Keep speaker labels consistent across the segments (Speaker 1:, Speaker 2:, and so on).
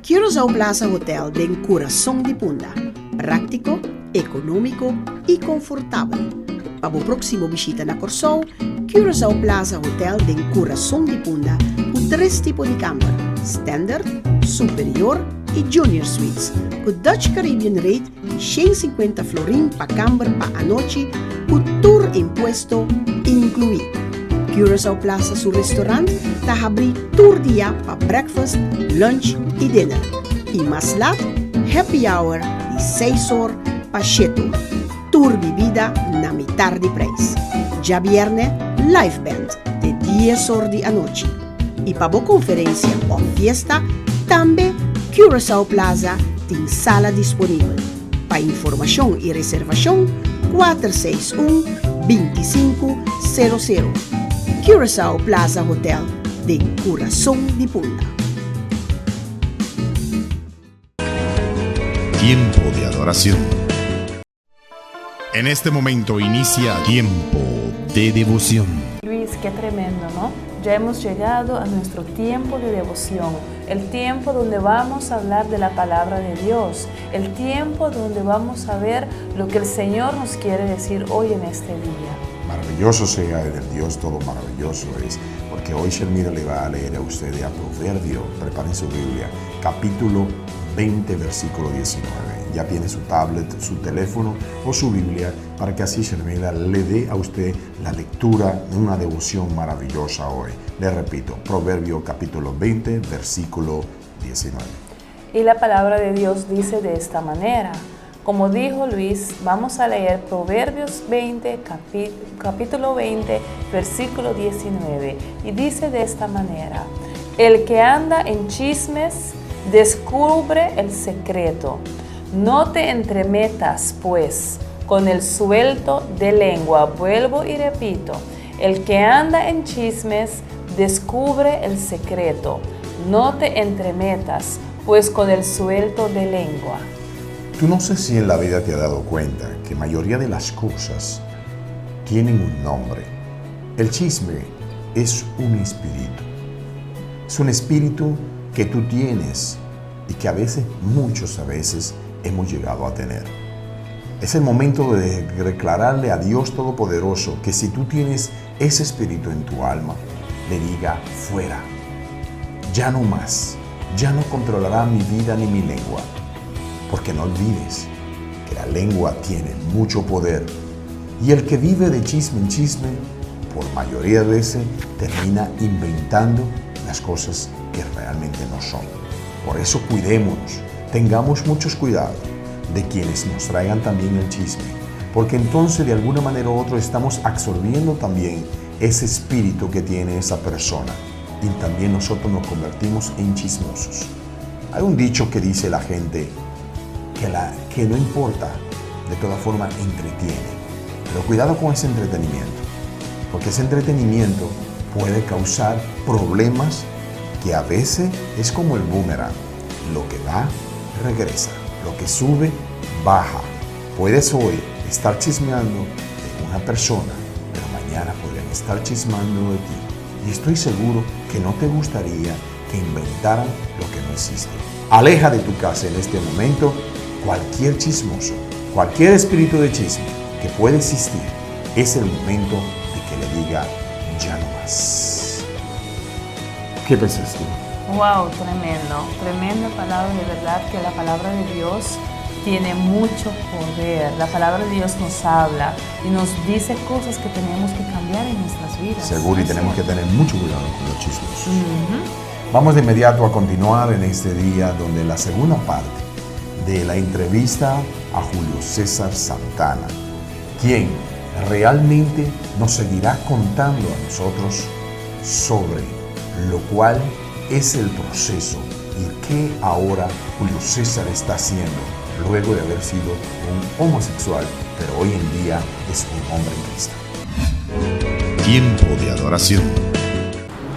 Speaker 1: Curaçao Plaza Hotel tem coração de Punta. Prático, econômico e confortável. Para a próxima visita na Curaçao, Curaçao Plaza Hotel tem coração de Punta com 3 tipos de câmara: Standard, Superior e Junior Suites, com Dutch Caribbean Rate de 150 florin para câmara para a noite, com tour impuesto incluído. Curaçao Plaza, su restaurante, está abrindo todo dia para breakfast, lunch e dinner. E mais lá, happy hour de 6 horas para 7 horas. Tour bebida na metade de preço. Já viernes, live band de 10 horas de noite. E para boa conferência ou fiesta, também Curaçao Plaza tem sala disponível. Para informação e reservação, 461-2500. Curaçao Plaza Hotel de Corazón de Punta.
Speaker 2: Tiempo de adoración. En este momento inicia Tiempo de devoción.
Speaker 3: Luis, qué tremendo, ¿no? Ya hemos llegado a nuestro tiempo de devoción, el tiempo donde vamos a hablar de la palabra de Dios, el tiempo donde vamos a ver lo que el Señor nos quiere decir hoy en este día.
Speaker 4: Maravilloso sea el Dios, todo maravilloso es, porque hoy Shelmira le va a leer a ustedes a Proverbio, preparen su Biblia, capítulo 20, versículo 19. Ya tiene su tablet, su teléfono o su Biblia, para que así Shelmira le dé a usted la lectura de una devoción maravillosa hoy. Le repito, Proverbio capítulo 20, versículo 19.
Speaker 3: Y la palabra de Dios dice de esta manera. Como dijo Luis, vamos a leer Proverbios 20, capítulo 20, versículo 19. Y dice de esta manera: el que anda en chismes descubre el secreto. No te entremetas, pues, con el suelto de lengua. Vuelvo y repito: el que anda en chismes descubre el secreto. No te entremetas, pues, con el suelto de lengua.
Speaker 4: Tú no sé si en la vida te has dado cuenta que la mayoría de las cosas tienen un nombre. El chisme es un espíritu. Es un espíritu que tú tienes y que muchos a veces, hemos llegado a tener. Es el momento de declararle a Dios Todopoderoso que si tú tienes ese espíritu en tu alma, le diga: fuera, ya no más, ya no controlará mi vida ni mi lengua. Porque no olvides que la lengua tiene mucho poder y el que vive de chisme en chisme, por mayoría de veces, termina inventando las cosas que realmente no son. Por eso cuidémonos, tengamos muchos cuidados de quienes nos traigan también el chisme, porque entonces de alguna manera u otra estamos absorbiendo también ese espíritu que tiene esa persona y también nosotros nos convertimos en chismosos. Hay un dicho que dice la gente que no importa, de todas formas entretiene. Pero cuidado con ese entretenimiento, porque ese entretenimiento puede causar problemas que a veces es como el boomerang. Lo que da, regresa. Lo que sube, baja. Puedes hoy estar chismeando de una persona, pero mañana podrían estar chismeando de ti. Y estoy seguro que no te gustaría que inventaran lo que no existe. Aleja de tu casa en este momento cualquier chismoso, cualquier espíritu de chisme que puede existir. Es el momento de que le diga: ya no más. ¿Qué piensas tú?
Speaker 3: Wow, tremenda palabra. De verdad que la palabra de Dios tiene mucho poder. La palabra de Dios nos habla y nos dice cosas que tenemos que cambiar en nuestras vidas.
Speaker 4: Seguro, y tenemos que tener mucho cuidado con los chismosos. Vamos de inmediato a continuar en este día, donde la segunda parte de la entrevista a Julio César Santana, quien realmente nos seguirá contando a nosotros sobre lo cual es el proceso y qué ahora Julio César está haciendo luego de haber sido un homosexual, pero hoy en día es un hombre en Cristo.
Speaker 2: Tiempo de adoración.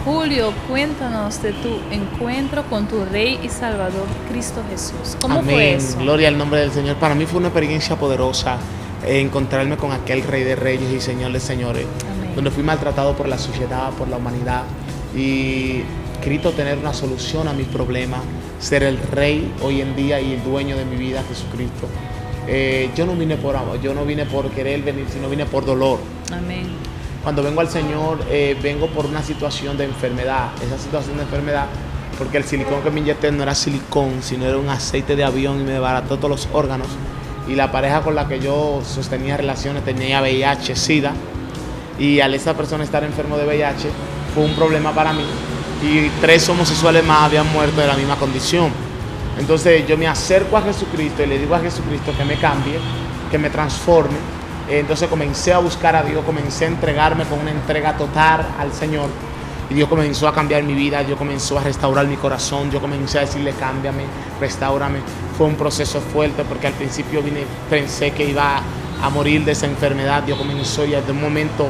Speaker 3: Julio, cuéntanos de tu encuentro con tu Rey y Salvador Cristo Jesús. ¿Cómo fue eso?
Speaker 5: Gloria al nombre del Señor. Para mí fue una experiencia poderosa encontrarme con aquel Rey de Reyes y Señor de Señores.
Speaker 3: Amén.
Speaker 5: Donde fui maltratado por la sociedad, por la humanidad. Y escrito tener una solución a mis problemas, ser el rey hoy en día y el dueño de mi vida, Jesucristo. Yo no vine por amor, yo no vine por querer venir, sino vine por dolor.
Speaker 3: Amén.
Speaker 5: Cuando vengo al Señor, vengo por una situación de enfermedad. Esa situación de enfermedad, porque el silicón que me inyecté no era silicón, sino era un aceite de avión y me desbarató todos los órganos. Y la pareja con la que yo sostenía relaciones tenía VIH, SIDA. Y al esa persona estar enfermo de VIH, fue un problema para mí. Y 3 homosexuales más habían muerto de la misma condición. Entonces yo me acerco a Jesucristo y le digo a Jesucristo que me cambie, que me transforme. Entonces comencé a buscar a Dios, comencé a entregarme con una entrega total al Señor. Y Dios comenzó a cambiar mi vida, Dios comenzó a restaurar mi corazón, yo comencé a decirle cámbiame, restáurame. Fue un proceso fuerte porque al principio pensé que iba a morir de esa enfermedad. Dios comenzó y de un momento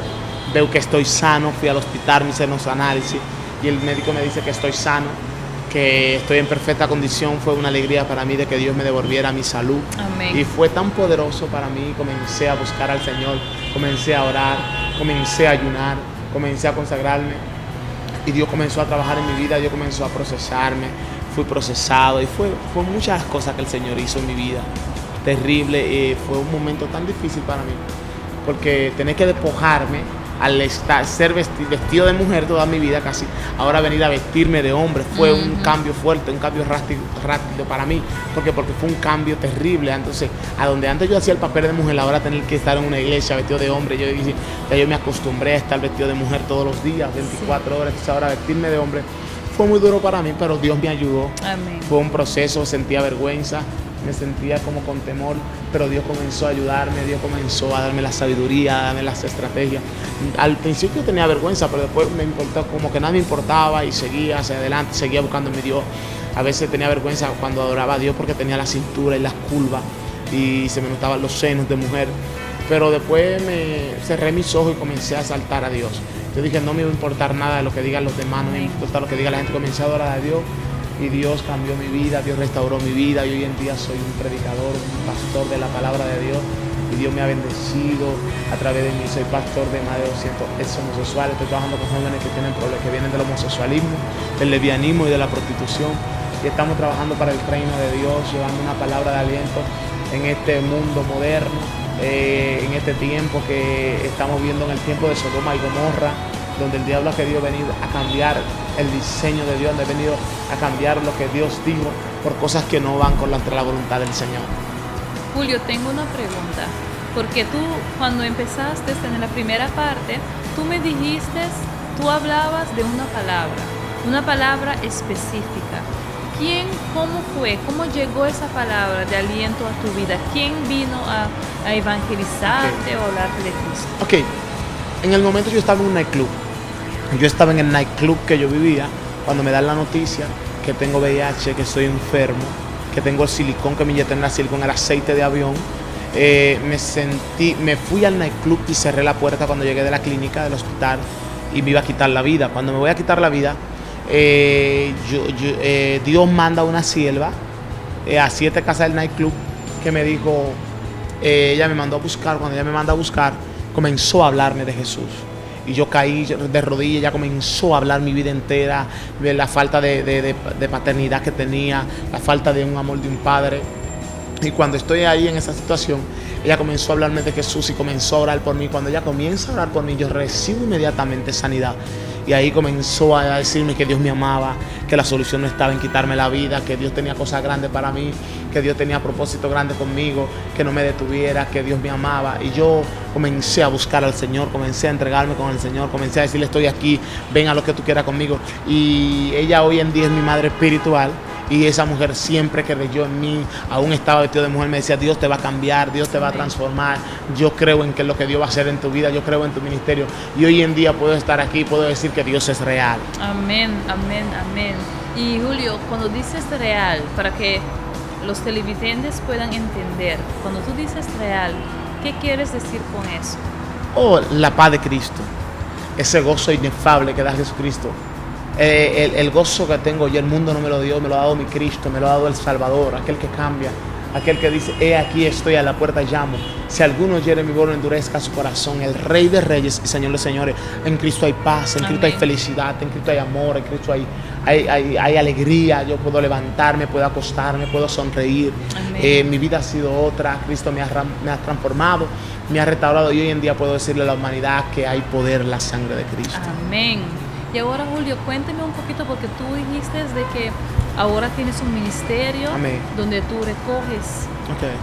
Speaker 5: veo que estoy sano, fui al hospital, me hicieron los análisis y el médico me dice que estoy sano, que estoy en perfecta condición. Fue una alegría para mí de que Dios me devolviera mi salud.
Speaker 3: Amén.
Speaker 5: Y fue tan poderoso para mí. Comencé a buscar al Señor, comencé a orar, comencé a ayunar, comencé a consagrarme y Dios comenzó a trabajar en mi vida. Dios comenzó a procesarme, fui procesado y fue muchas cosas que el Señor hizo en mi vida. Terrible, fue un momento tan difícil para mí porque tenía que despojarme al ser vestido de mujer toda mi vida casi, ahora venir a vestirme de hombre. Fue un cambio fuerte, un cambio rápido para mí, porque fue un cambio terrible. Entonces, a donde antes yo hacía el papel de mujer, ahora tener que estar en una iglesia vestido de hombre, yo me acostumbré a estar vestido de mujer todos los días, 24 horas, entonces ahora vestirme de hombre fue muy duro para mí, pero Dios me ayudó.
Speaker 3: Amén.
Speaker 5: Fue un proceso, sentía vergüenza, me sentía como con temor, pero Dios comenzó a ayudarme, Dios comenzó a darme la sabiduría, a darme las estrategias. Al principio tenía vergüenza, pero después me importó, como que nada me importaba y seguía hacia adelante, seguía buscando a mi Dios. A veces tenía vergüenza cuando adoraba a Dios porque tenía la cintura y las curvas y se me notaban los senos de mujer, pero después me cerré mis ojos y comencé a exaltar a Dios. Yo dije, no me iba a importar nada de lo que digan los demás, no me importa lo que diga la gente. Comencé a adorar a Dios y Dios cambió mi vida, Dios restauró mi vida y hoy en día soy un predicador, un pastor de la palabra de Dios y Dios me ha bendecido a través de mí. Soy pastor de más de 200 ex-homosexuales, estoy trabajando con jóvenes que tienen problemas, que vienen del homosexualismo, del lesbianismo y de la prostitución, y estamos trabajando para el reino de Dios, llevando una palabra de aliento en este mundo moderno, en este tiempo que estamos viendo, en el tiempo de Sodoma y Gomorra, donde el diablo ha querido venir a cambiar el diseño de Dios, ha venido a cambiar lo que Dios dijo por cosas que no van contra la voluntad del Señor.
Speaker 3: Julio, tengo una pregunta, porque tú cuando empezaste en la primera parte, tú me dijiste, tú hablabas de una palabra específica. ¿Quién, cómo fue, cómo llegó esa palabra de aliento a tu vida? ¿Quién vino a evangelizarte o hablarte de Cristo?
Speaker 5: Ok, en el momento yo estaba en un nightclub. Yo estaba en el nightclub que yo vivía cuando me dan la noticia que tengo VIH, que soy enfermo, que tengo el silicón, que me inyecté en la silicón, el aceite de avión. Me fui al nightclub y cerré la puerta cuando llegué de la clínica, del hospital, y me iba a quitar la vida. Cuando me voy a quitar la vida, Dios manda una sierva a 7 casas del nightclub que me dijo, ella me mandó a buscar. Cuando ella me manda a buscar, comenzó a hablarme de Jesús. Y yo caí de rodillas, ella comenzó a hablar mi vida entera, de la falta de paternidad que tenía, la falta de un amor de un padre. Y cuando estoy ahí en esa situación, ella comenzó a hablarme de Jesús y comenzó a orar por mí. Cuando ella comienza a orar por mí, yo recibo inmediatamente sanidad. Y ahí comenzó a decirme que Dios me amaba, que la solución no estaba en quitarme la vida, que Dios tenía cosas grandes para mí, que Dios tenía propósitos grandes conmigo, que no me detuviera, que Dios me amaba. Y yo comencé a buscar al Señor, comencé a entregarme con el Señor, comencé a decirle, estoy aquí, ven a lo que tú quieras conmigo. Y ella hoy en día es mi madre espiritual. Y esa mujer siempre que creyó en mí, aún estaba vestido de mujer, me decía, Dios te va a cambiar, Dios te va a transformar. Yo creo en que lo que Dios va a hacer en tu vida, yo creo en tu ministerio. Y hoy en día puedo estar aquí, puedo decir que Dios es real.
Speaker 3: Amén, amén, amén. Y Julio, cuando dices real, para que los televidentes puedan entender, cuando tú dices real, ¿qué quieres decir con eso?
Speaker 5: Oh, la paz de Cristo, ese gozo inefable que da Jesucristo. El gozo que tengo yo, el mundo no me lo dio, me lo ha dado mi Cristo, me lo ha dado el Salvador, aquel que cambia, aquel que dice, he aquí estoy a la puerta y llamo. Si alguno oyere mi voz, no endurezca su corazón. El Rey de Reyes y Señor de Señores. En Cristo hay paz, en Cristo hay felicidad, en Cristo hay amor, en Cristo hay alegría. Yo puedo levantarme, puedo acostarme, puedo sonreír. Mi vida ha sido otra. Cristo me ha transformado, me ha restaurado, y hoy en día puedo decirle a la humanidad que hay poder en la sangre de Cristo.
Speaker 6: Amén. Y ahora, Julio, cuénteme un poquito, porque tú dijiste de que ahora tienes un ministerio donde tú recoges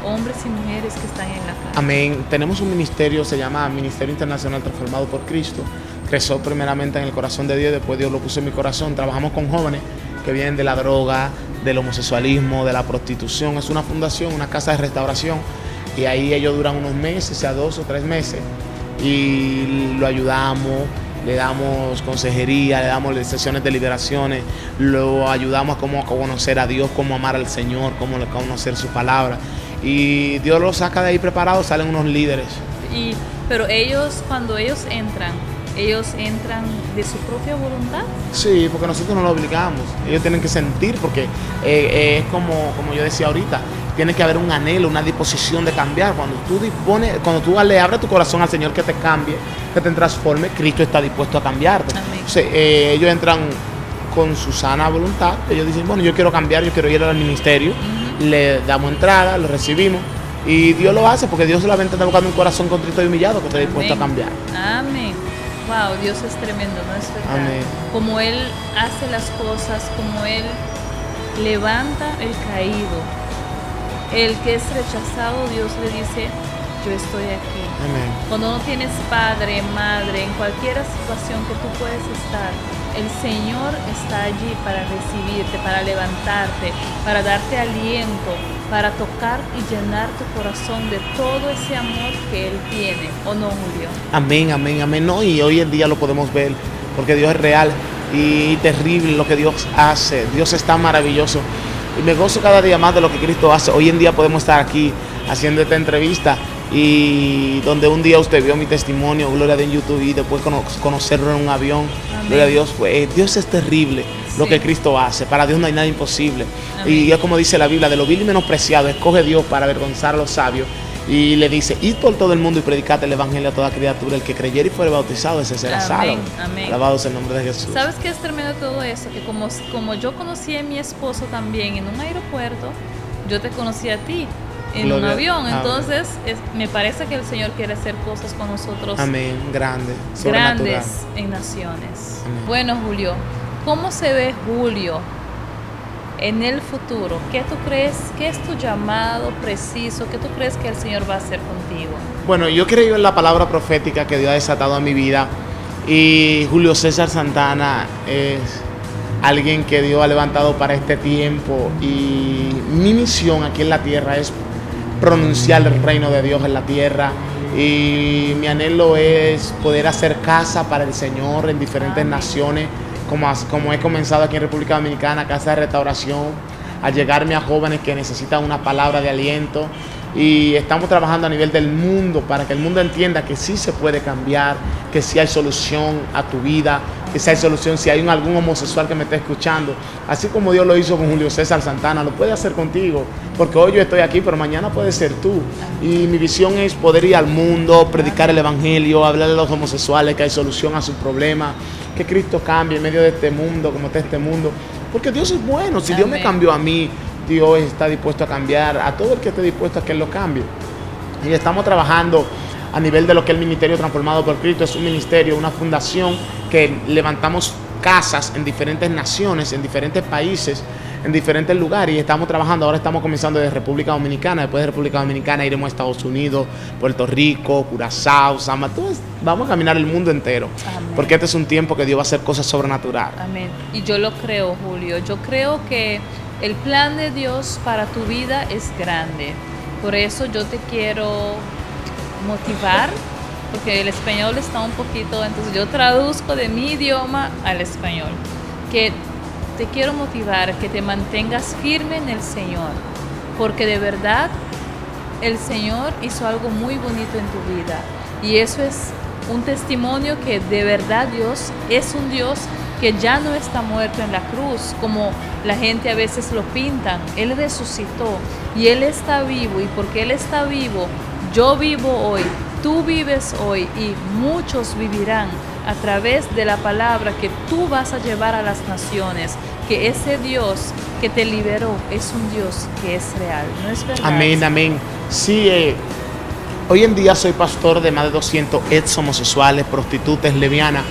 Speaker 6: hombres y mujeres que están en la calle.
Speaker 5: Amén. Tenemos un ministerio, se llama Ministerio Internacional Transformado por Cristo. Creció primeramente en el corazón de Dios, después Dios lo puso en mi corazón. Trabajamos con jóvenes que vienen de la droga, del homosexualismo, de la prostitución. Es una fundación, una casa de restauración, y ahí ellos duran unos meses, sea 2 o 3 meses, y lo ayudamos. Le damos consejería, le damos sesiones de liberaciones, lo ayudamos a cómo conocer a Dios, cómo amar al Señor, cómo conocer su palabra. Y Dios los saca de ahí preparados, salen unos líderes.
Speaker 6: Pero ellos, cuando ellos entran de su propia voluntad.
Speaker 5: Sí, porque nosotros no lo obligamos. Ellos tienen que sentir, porque es como yo decía ahorita, tiene que haber un anhelo, una disposición de cambiar. Cuando tú le abres tu corazón al Señor que te cambie, que te transforme, Cristo está dispuesto a cambiarte. Entonces, ellos entran con su sana voluntad. Ellos dicen, bueno, yo quiero cambiar, yo quiero ir al ministerio. Le damos entrada, lo recibimos, y Dios lo hace, porque Dios solamente está buscando un corazón contrito y humillado que esté dispuesto a cambiar.
Speaker 6: Amén. Wow, Dios es tremendo, ¿no es verdad?
Speaker 5: Amén.
Speaker 6: Como Él hace las cosas, como Él levanta el caído, el que es rechazado, Dios le dice, yo estoy aquí.
Speaker 5: Amén.
Speaker 6: Cuando no tienes padre, madre, en cualquier situación que tú puedes estar, el Señor está allí para recibirte, para levantarte, para darte aliento, para tocar y llenar tu corazón de todo ese amor que Él tiene. ¿O no, Julio?
Speaker 5: Amén, amén, amén. No, y hoy en día lo podemos ver, porque Dios es real y terrible lo que Dios hace. Dios está maravilloso. Y me gozo cada día más de lo que Cristo hace. Hoy en día podemos estar aquí haciendo esta entrevista, y donde un día usted vio mi testimonio, gloria a Dios, en YouTube, y después conocerlo en un avión. Amén. Gloria a Dios. Dios es terrible lo que Cristo hace. Para Dios no hay nada imposible. Amén. Y es como dice la Biblia, de lo vil y menospreciado escoge Dios para avergonzar a los sabios. Y le dice, id por todo el mundo y predicad el evangelio a toda criatura. El que creyere y fuere bautizado, ese será salvo. Alabado sea el nombre de Jesús.
Speaker 6: ¿Sabes qué es tremendo todo eso? Que como yo conocí a mi esposo también en un aeropuerto, yo te conocí a ti en un avión. Entonces me parece que el Señor quiere hacer cosas con nosotros.
Speaker 5: Amén. Grandes
Speaker 6: en naciones. Amén. Bueno, Julio, ¿cómo se ve Julio en el futuro? ¿Qué tú crees? ¿Qué es tu llamado preciso? ¿Qué tú crees que el Señor va a hacer contigo?
Speaker 5: Bueno, yo creo en la palabra profética que Dios ha desatado a mi vida, y Julio César Santana es alguien que Dios ha levantado para este tiempo, y mi misión aquí en la tierra es pronunciar el reino de Dios en la tierra, y mi anhelo es poder hacer casa para el Señor en diferentes naciones, como he comenzado aquí en República Dominicana, casa de restauración, a llegarme a jóvenes que necesitan una palabra de aliento, y estamos trabajando a nivel del mundo para que el mundo entienda que sí se puede cambiar, que sí hay solución a tu vida, que sí hay solución si hay algún homosexual que me esté escuchando. Así como Dios lo hizo con Julio César Santana, lo puede hacer contigo, porque hoy yo estoy aquí, pero mañana puede ser tú. Y mi visión es poder ir al mundo, predicar el evangelio, hablarle a los homosexuales que hay solución a sus problemas, que Cristo cambie en medio de este mundo, como está este mundo, porque Dios es bueno. Si Dios me cambió a mí, Dios está dispuesto a cambiar a todo el que esté dispuesto a que Él lo cambie. Y estamos trabajando a nivel de lo que es el Ministerio Transformado por Cristo. Es un ministerio, una fundación que levantamos casas en diferentes naciones, en diferentes países, en diferentes lugares, y estamos trabajando. Ahora estamos comenzando desde República Dominicana. Después de República Dominicana iremos a Estados Unidos, Puerto Rico, Curazao, Sama. Vamos a caminar el mundo entero. Amén. Porque este es un tiempo que Dios va a hacer cosas sobrenaturales.
Speaker 6: Amén. Y yo lo creo, Julio. Yo creo que el plan de Dios para tu vida es grande. Por eso yo te quiero motivar, porque el español está un poquito, entonces yo traduzco de mi idioma al español, que te quiero motivar, que te mantengas firme en el Señor, porque de verdad el Señor hizo algo muy bonito en tu vida, y eso es un testimonio que de verdad Dios es un Dios que ya no está muerto en la cruz, como la gente a veces lo pintan. Él resucitó y Él está vivo, y porque Él está vivo, yo vivo hoy, tú vives hoy, y muchos vivirán a través de la palabra que tú vas a llevar a las naciones, que ese Dios que te liberó es un Dios que es real, ¿no es verdad?
Speaker 5: Amén, amén. Sí, hoy en día soy pastor de más de 200 ex homosexuales, prostitutas, lesbianas,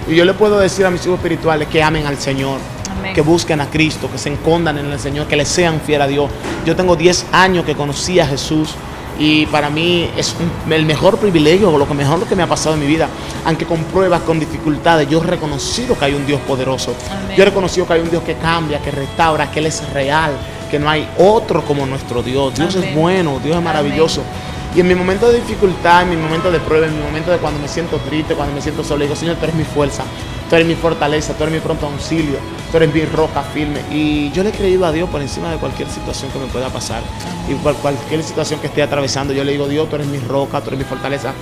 Speaker 5: y yo le puedo decir a mis hijos espirituales que amen al Señor,
Speaker 6: Amén.
Speaker 5: que busquen a Cristo, que se escondan en el Señor, que le sean fieles a Dios. Yo tengo 10 años que conocí a Jesús, y para mí es el mejor privilegio, lo mejor que me ha pasado en mi vida. Aunque con pruebas, con dificultades, yo he reconocido que hay un Dios poderoso.
Speaker 6: Amén.
Speaker 5: Yo he reconocido que hay un Dios que cambia, que restaura, que Él es real, que no hay otro como nuestro Dios. Dios
Speaker 6: Amén.
Speaker 5: es bueno, Dios es maravilloso. Y en mi momento de dificultad, en mi momento de prueba, en mi momento de cuando me siento triste, cuando me siento solo, digo, Señor, tú eres mi fuerza, tú eres mi fortaleza, tú eres mi pronto auxilio, tú eres mi roca firme. Y yo le he creído a Dios por encima de cualquier situación que me pueda pasar. Y por cualquier situación que esté atravesando, yo le digo, Dios, tú eres mi roca, tú eres mi fortaleza.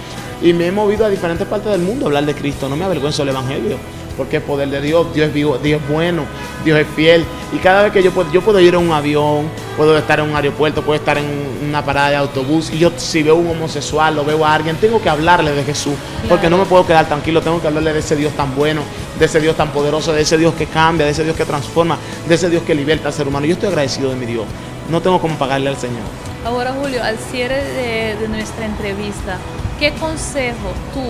Speaker 5: Y me he movido a diferentes partes del mundo a hablar de Cristo. No me avergüenzo del Evangelio, porque es poder de Dios. Dios es vivo, Dios es bueno, Dios es fiel. Y cada vez que yo puedo ir a un avión, puedo estar en un aeropuerto, puedo estar en una parada de autobús, y yo si veo un homosexual o veo a alguien, tengo que hablarle de Jesús, porque no me puedo quedar tranquilo, tengo que hablarle de ese Dios tan bueno, de ese Dios tan poderoso, de ese Dios que cambia, de ese Dios que transforma, de ese Dios que liberta al ser humano. Yo estoy agradecido de mi Dios, no tengo cómo pagarle al Señor.
Speaker 6: Ahora, Julio, al cierre de nuestra entrevista, ¿qué consejo tú,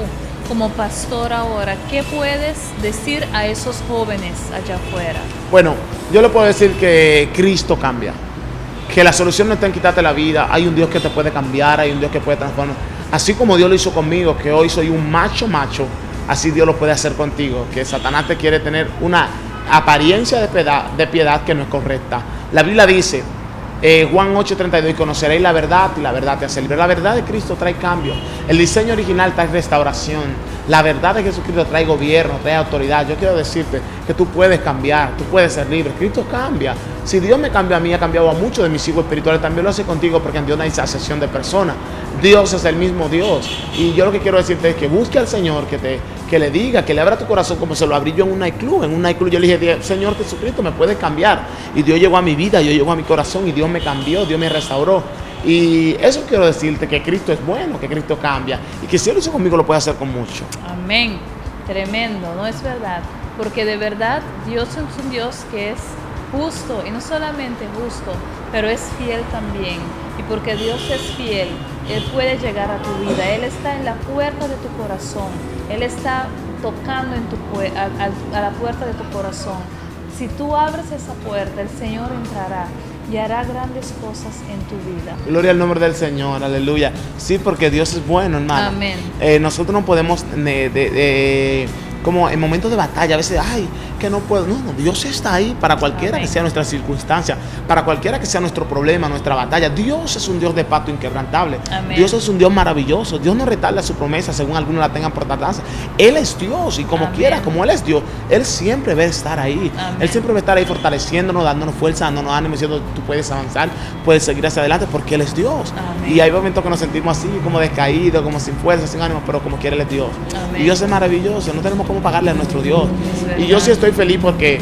Speaker 6: como pastor ahora, qué puedes decir a esos jóvenes allá afuera?
Speaker 5: Bueno, yo le puedo decir que Cristo cambia, que la solución no está en quitarte la vida. Hay un Dios que te puede cambiar, hay un Dios que puede transformar. Así como Dios lo hizo conmigo, que hoy soy un macho, así Dios lo puede hacer contigo, que Satanás te quiere tener una apariencia de piedad que no es correcta. La Biblia dice, Juan 8:32, y conoceréis la verdad, y la verdad te hace libre. La verdad de Cristo trae cambio. El diseño original trae restauración. La verdad de Jesucristo trae gobierno, trae autoridad. Yo quiero decirte que tú puedes cambiar, tú puedes ser libre. Cristo cambia. Si Dios me cambió a mí, ha cambiado a muchos de mis hijos espirituales, también lo hace contigo, porque en Dios no hay acepción de personas. Dios es el mismo Dios. Y yo lo que quiero decirte es que busque al Señor, que le diga, que le abra tu corazón, como se lo abrí yo en un nightclub. En un nightclub yo le dije, Señor Jesucristo, me puedes cambiar. Y Dios llegó a mi vida, Dios llegó a mi corazón, y Dios me cambió, Dios me restauró. Y eso quiero decirte, que Cristo es bueno, que Cristo cambia, y que si Él lo hizo conmigo, lo puede hacer con mucho.
Speaker 6: Amén. Tremendo, ¿no es verdad? Porque de verdad Dios es un Dios que es justo, y no solamente justo, pero es fiel también. Y porque Dios es fiel, Él puede llegar a tu vida. Él está en la puerta de tu corazón. Él está tocando a la puerta de tu corazón. Si tú abres esa puerta, el Señor entrará y hará grandes cosas en tu vida.
Speaker 5: Gloria al nombre del Señor, aleluya. Sí, porque Dios es bueno, hermano.
Speaker 6: Amén.
Speaker 5: Nosotros no podemos, como en momentos de batalla, a veces, ay, que no puedo. No, Dios está ahí para cualquiera
Speaker 6: Amén.
Speaker 5: que sea nuestra circunstancia, para cualquiera que sea nuestro problema, nuestra batalla. Dios es un Dios de pacto inquebrantable.
Speaker 6: Amén.
Speaker 5: Dios es un Dios maravilloso. Dios no retarda su promesa según algunos la tengan por tardanza. Él es Dios, y como
Speaker 6: Amén.
Speaker 5: quiera, como Él es Dios, Él siempre va a estar ahí.
Speaker 6: Amén.
Speaker 5: Él siempre va a estar ahí fortaleciéndonos, dándonos fuerza, dándonos ánimo, diciendo, tú puedes avanzar, puedes seguir hacia adelante, porque Él es Dios.
Speaker 6: Amén.
Speaker 5: Y hay momentos que nos sentimos así, como descaídos, como sin fuerza, sin ánimo, pero como quiera Él es Dios.
Speaker 6: Amén.
Speaker 5: Y Dios es maravilloso, no tenemos cómo pagarle a nuestro Dios.
Speaker 6: Es verdad.
Speaker 5: Y yo sí estoy feliz porque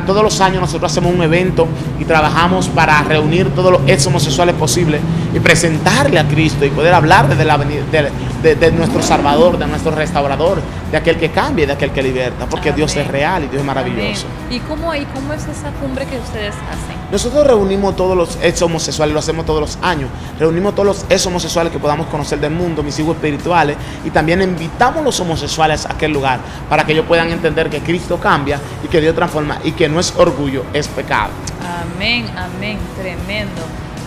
Speaker 5: todos los años nosotros hacemos un evento y trabajamos para reunir todos los ex homosexuales posibles y presentarle a Cristo y poder hablar de nuestro Salvador, de nuestro Restaurador, de aquel que cambia, de aquel que liberta, porque
Speaker 6: Amén.
Speaker 5: Dios es real y Dios es maravilloso.
Speaker 6: Amén. ¿Y cómo es esa cumbre que ustedes hacen?
Speaker 5: Nosotros reunimos todos los ex homosexuales, lo hacemos todos los años. Reunimos todos los ex homosexuales que podamos conocer del mundo, mis hijos espirituales, y también invitamos a los homosexuales a aquel lugar para que ellos puedan entender que Cristo cambia y que Dios transforma, y que no es orgullo, es pecado.
Speaker 6: Amén, amén, tremendo.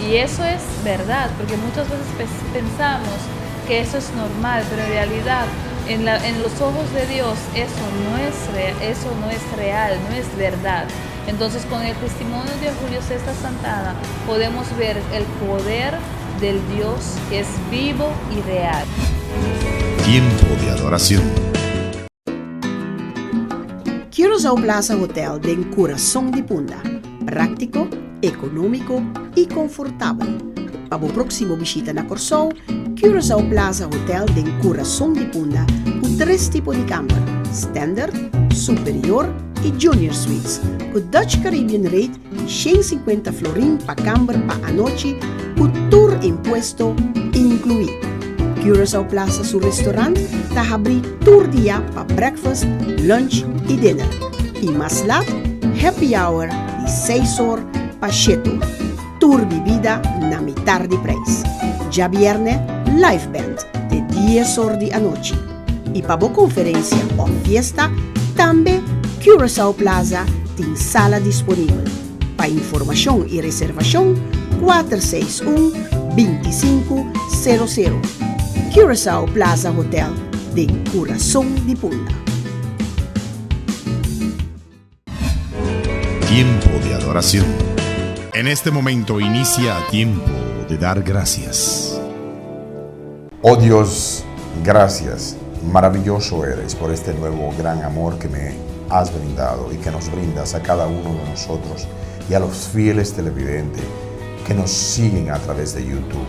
Speaker 6: Y eso es verdad, porque muchas veces pensamos que eso es normal, pero en realidad en los ojos de Dios eso no es real, no es verdad. Entonces, con el testimonio de Julio César Santana podemos ver el poder del Dios que es vivo y real.
Speaker 2: Tiempo de adoración.
Speaker 1: Curaçao Plaza Hotel tem coração de Punda. Prático, econômico e confortável. Para o próximo visita na Curaçao, Curaçao Plaza Hotel tem coração de Punda com 3 tipos de cama: standard, superior e Junior Suites, com Dutch Caribbean Rate 150 florin pa camber pa anoche, com tour impuesto incluído. Curaçao Plaza, su restaurante, ta abri tour dia pa breakfast, lunch e dinner. E mais laat, happy hour de 6 horas pa cheto. Tour bebida na mitad de preço. Já viernes, live band de 10 horas de anoche. E para boa conferência ou fiesta, também Curaçao Plaza tem sala disponível. Para informação e reservação, 461-2500. Curaçao Plaza Hotel de Corazón de Punta.
Speaker 2: Tiempo de adoración. En este momento inicia tiempo de dar gracias.
Speaker 4: Oh Dios, gracias. Maravilloso eres por este nuevo gran amor que me has brindado y que nos brindas a cada uno de nosotros y a los fieles televidentes que nos siguen a través de YouTube.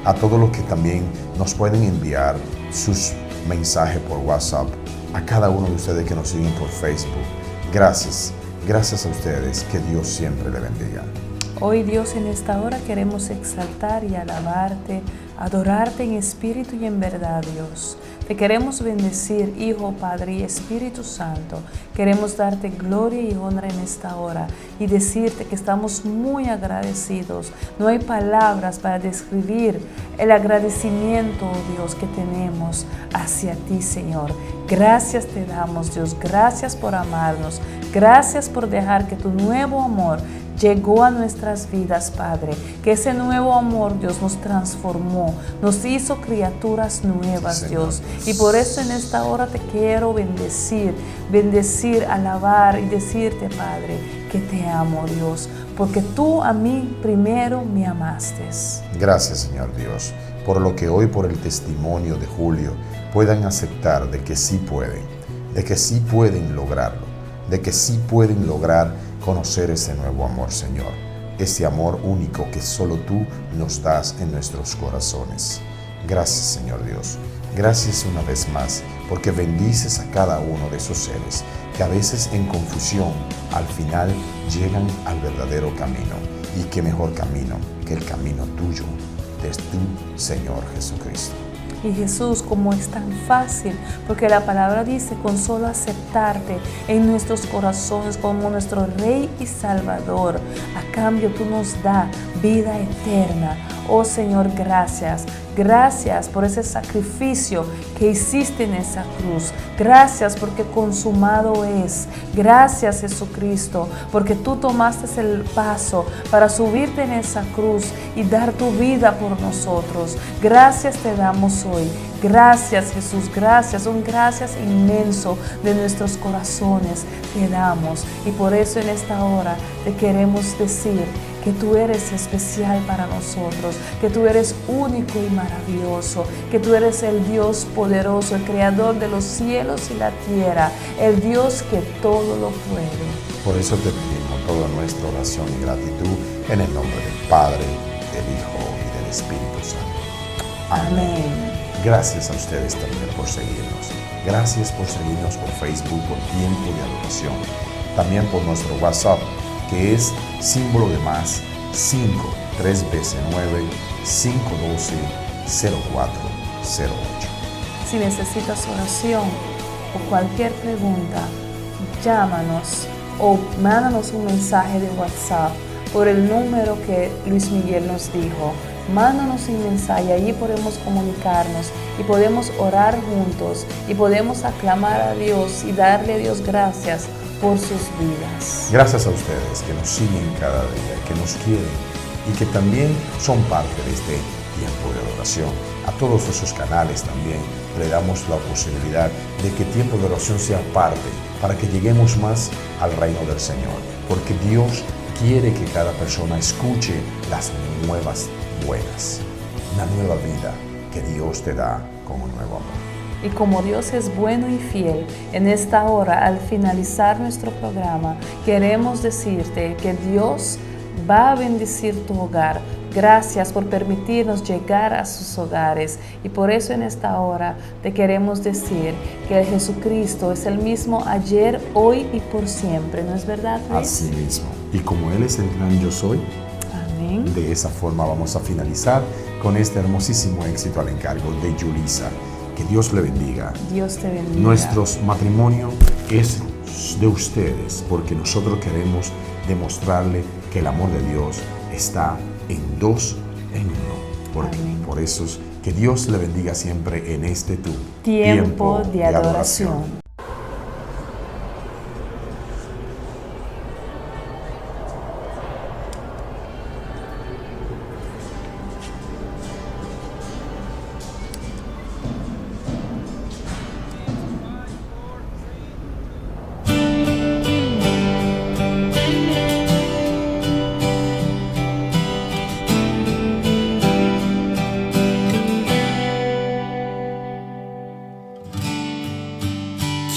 Speaker 4: A todos los que también nos pueden enviar sus mensajes por WhatsApp. A cada uno de ustedes que nos siguen por Facebook. Gracias. Gracias a ustedes. Que Dios siempre le bendiga.
Speaker 3: Hoy, Dios, en esta hora queremos exaltar y alabarte, adorarte en espíritu y en verdad, Dios. Te queremos bendecir, Hijo, Padre y Espíritu Santo. Queremos darte gloria y honra en esta hora y decirte que estamos muy agradecidos. No hay palabras para describir el agradecimiento, oh Dios, que tenemos hacia ti, Señor. Gracias te damos, Dios. Gracias por amarnos. Gracias por dejar que tu nuevo amor llegó a nuestras vidas, Padre, que ese nuevo amor, Dios, nos transformó, nos hizo criaturas nuevas, sí, Dios. Y por eso en esta hora te quiero bendecir, alabar y decirte, Padre, que te amo, Dios, porque tú a mí primero me amaste.
Speaker 4: Gracias, Señor Dios, por lo que hoy, por el testimonio de Julio, puedan aceptar de que sí pueden lograrlo, de que sí pueden lograr conocer ese nuevo amor, Señor, ese amor único que solo tú nos das en nuestros corazones. Gracias, Señor Dios. Gracias una vez más, porque bendices a cada uno de esos seres que a veces en confusión al final llegan al verdadero camino. Y qué mejor camino que el camino tuyo, de tu Señor Jesucristo.
Speaker 3: Y Jesús, como es tan fácil, porque la palabra dice, con solo aceptarte en nuestros corazones como nuestro Rey y Salvador, a cambio tú nos das vida eterna. Oh Señor, gracias. Gracias por ese sacrificio que hiciste en esa cruz. Gracias porque consumado es. Gracias, Jesucristo, porque tú tomaste el paso para subirte en esa cruz y dar tu vida por nosotros. Gracias te damos hoy. Gracias, Jesús, gracias, un gracias inmenso de nuestros corazones te damos. Y por eso en esta hora te queremos decir que tú eres especial para nosotros, que tú eres único y maravilloso, que tú eres el Dios poderoso, el creador de los cielos y la tierra, el Dios que todo lo puede.
Speaker 4: Por eso te pedimos toda nuestra oración y gratitud en el nombre del Padre, del Hijo y del Espíritu Santo. Amén. Gracias a ustedes también por seguirnos. Gracias por seguirnos por Facebook, por Tiempo de Adoración. También por nuestro WhatsApp, que es símbolo de más 5 3 veces 9 512 0408.
Speaker 3: Si necesitas oración o cualquier pregunta, llámanos o mándanos un mensaje de WhatsApp por el número que Luis Miguel nos dijo. Mándanos un mensaje, allí podemos comunicarnos y podemos orar juntos y podemos aclamar a Dios y darle a Dios gracias por sus vidas.
Speaker 4: Gracias a ustedes que nos siguen cada día, que nos quieren y que también son parte de este tiempo de adoración. A todos esos canales también le damos la posibilidad de que Tiempo de Oración sea parte para que lleguemos más al reino del Señor, porque Dios quiere que cada persona escuche las nuevas buenas, una nueva vida que Dios te da con un nuevo amor.
Speaker 3: Y como Dios es bueno y fiel, en esta hora, al finalizar nuestro programa, queremos decirte que Dios va a bendecir tu hogar. Gracias por permitirnos llegar a sus hogares. Y por eso en esta hora te queremos decir que el Jesucristo es el mismo ayer, hoy y por siempre. ¿No es verdad, Luis?
Speaker 4: Así mismo. Y como Él es el gran yo soy,
Speaker 3: Amén.
Speaker 4: de esa forma vamos a finalizar con este hermosísimo éxito al encargo de Yulisa. Que Dios le bendiga.
Speaker 3: Dios te bendiga.
Speaker 4: Nuestro matrimonio es de ustedes porque nosotros queremos demostrarle que el amor de Dios está en dos en uno. Por eso es que Dios le bendiga siempre en este tu
Speaker 3: Tiempo de adoración.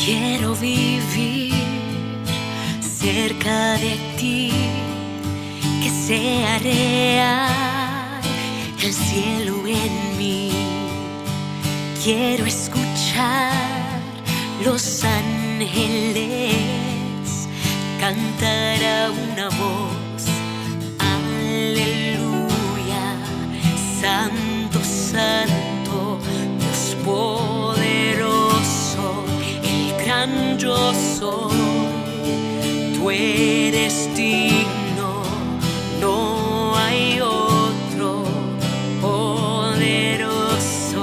Speaker 7: Quiero vivir cerca de ti, que sea real el cielo en mí. Quiero escuchar los ángeles cantar a una voz. Aleluya, santo, santo, Dios poderoso, el gran yo soy. Tú eres digno, no hay otro poderoso,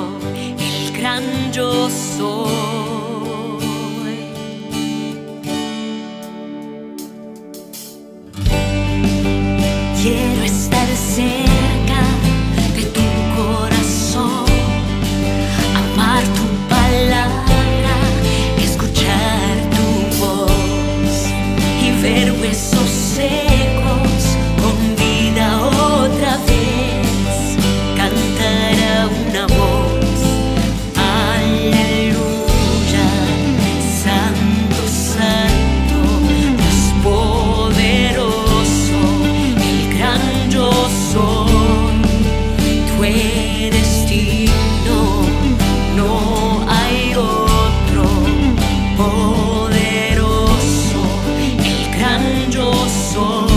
Speaker 7: el gran yo soy. Quiero estar cerca de tu corazón, amar tu palabra, escuchar tu voz y ver huesos secos con vida otra vez, cantar a una voz. Aleluya, santo, santo, Dios poderoso, el gran yo soy. Tú eres digno, no hay otro poderoso, el gran yo soy.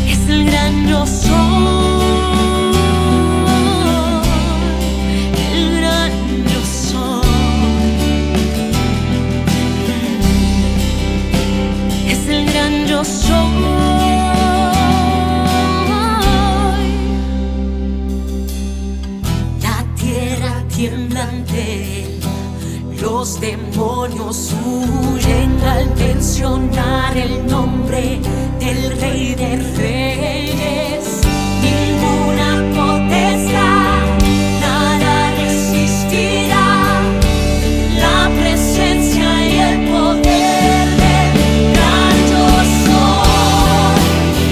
Speaker 7: Es el gran yo soy, el gran yo soy. Es el gran yo soy. La tierra tiembla ante él, los demonios huyen al mencionar el nombre del Rey de Reyes. Ninguna potestad, nada resistirá la presencia y el poder del gran yo soy,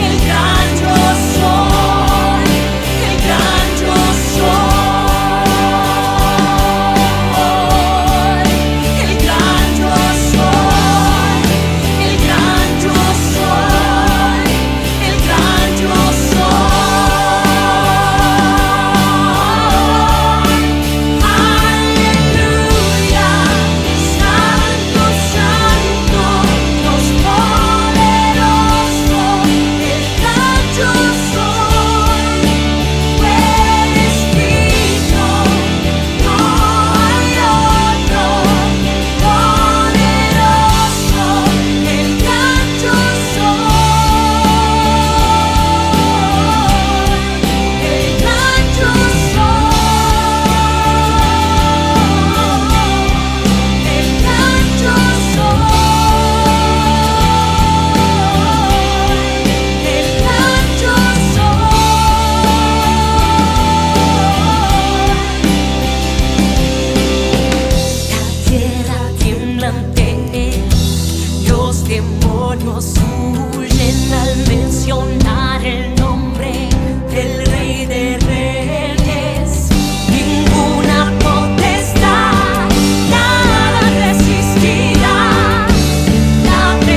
Speaker 7: el gran yo soy, el gran yo soy, el gran yo soy, el gran yo soy, el gran yo soy. Aleluya, santo, santo, Dios poderoso, el gran yo soy. Tú eres digno, no hay otro poderoso, el gran yo soy, el gran yo soy, el gran yo soy, el gran yo soy. La tierra tiembla ante él, los demonios huyen al mencionar el nombre del Rey de Reyes. Ninguna potestad, nada resistirá la presencia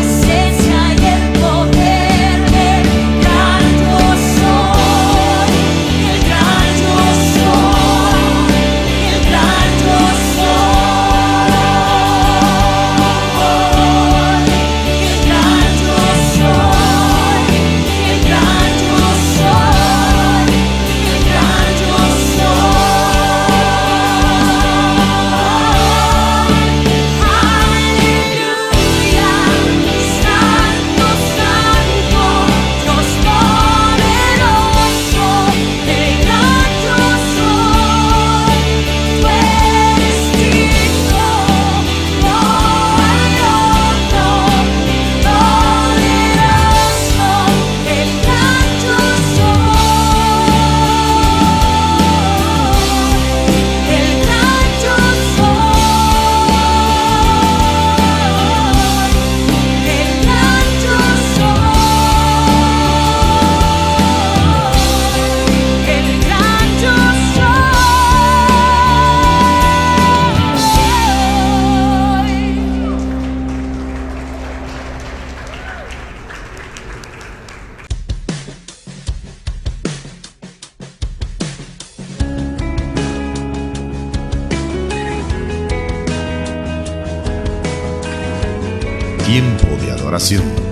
Speaker 2: adoración.